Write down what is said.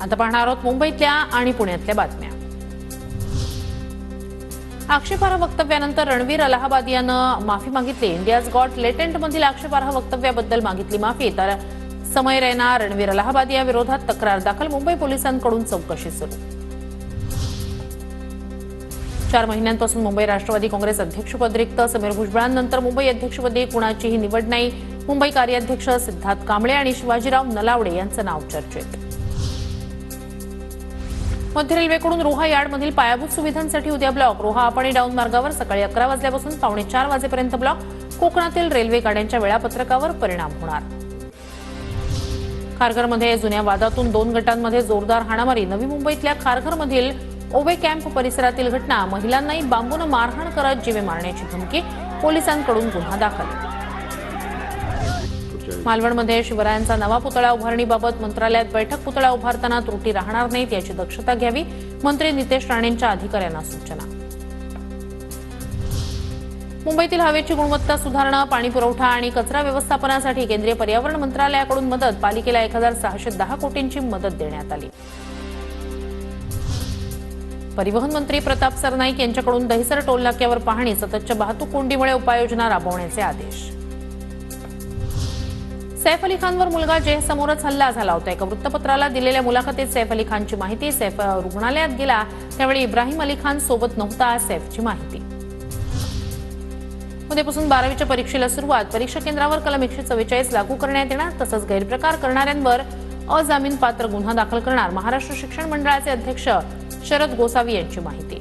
आता पाहणार आहोत मुंबईतल्या आणि पुण्यातल्या बातम्या। आक्षेपार्ह वक्तव्यानंतर रणवीर अलाहाबादियानं माफी मागितली। इंडियाज गॉट लेटेंट मधील आक्षेपार्ह वक्तव्याबद्दल मागितली माफी। तर समय रैना रणवीर अलाहाबादिया विरोधात तक्रार दाखल, मुंबई पोलिसांकडून चौकशी सुरू। 4 महिन्यांपासून मुंबई राष्ट्रवादी काँग्रेस अध्यक्षपद रिक्त, समीर भुजबळांनंतर मुंबई अध्यक्षपदी कुणाचीही निवड नाही। मुंबई कार्याध्यक्ष सिद्धार्थ कांबळे आणि शिवाजीराव नलावडे यांचं नाव चर्चेत। मध्य रेल्वेकडून रोहा यार्डमधील पायाभूत सुविधांसाठी उद्या ब्लॉक। रोहा अप आणि डाऊन मार्गावर सकाळी 11 वाजल्यापासून पावणे 4 वाजेपर्यंत ब्लॉक। कोकणातील रेल्वे गाड्यांच्या वेळापत्रकावर परिणाम होणार। खारघरमध्ये जुन्या वादातून 2 गटांमध्ये जोरदार हाणामारी। नवी मुंबईतल्या खारघरमधील ओवे कॅम्प परिसरातील घटना। महिलांनाही बांबून मारहाण करत जीवे मारण्याची धमकी, पोलिसांकडून गुन्हा दाखल। मालवणमध्ये शिवरायांचा नवा पुतळा उभारणीबाबत मंत्रालयात बैठक। पुतळा उभारताना त्रुटी राहणार नाहीत याची दक्षता घ्यावी, मंत्री नितेश राणेंच्या अधिकाऱ्यांना सूचना। मुंबईतील हवेची गुणवत्ता सुधारणं, पाणी पुरवठा आणि कचरा व्यवस्थापनासाठी केंद्रीय पर्यावरण मंत्रालयाकडून मदत। पालिकेला 1610 कोटींची मदत देण्यात आली। परिवहन मंत्री प्रताप सरनाईक यांच्याकडून दहिसर टोल नाक्यावर पाहणी। सततच्या वाहतूक कोंडीमुळे उपाययोजना राबवण्याचे आदेश। सैफ अली खानवर मुलगा जय समोरच हल्ला झाला होता। एका वृत्तपत्राला दिलेल्या मुलाखतीत सैफ अली खानची माहिती। सैफ रुग्णालयात गेला त्यावेळी इब्राहिम अली खान सोबत नव्हता, सैफची माहिती। उद्यापासून 12वीच्या परीक्षेला सुरुवात। परीक्षा केंद्रावर कलम 144 लागू करण्यात येणार, तसंच गैरप्रकार करणाऱ्यांवर अजामीनपात्र गुन्हा दाखल करणार। महाराष्ट्र शिक्षण मंडळाचे अध्यक्ष शरद गोसावी यांची माहिती।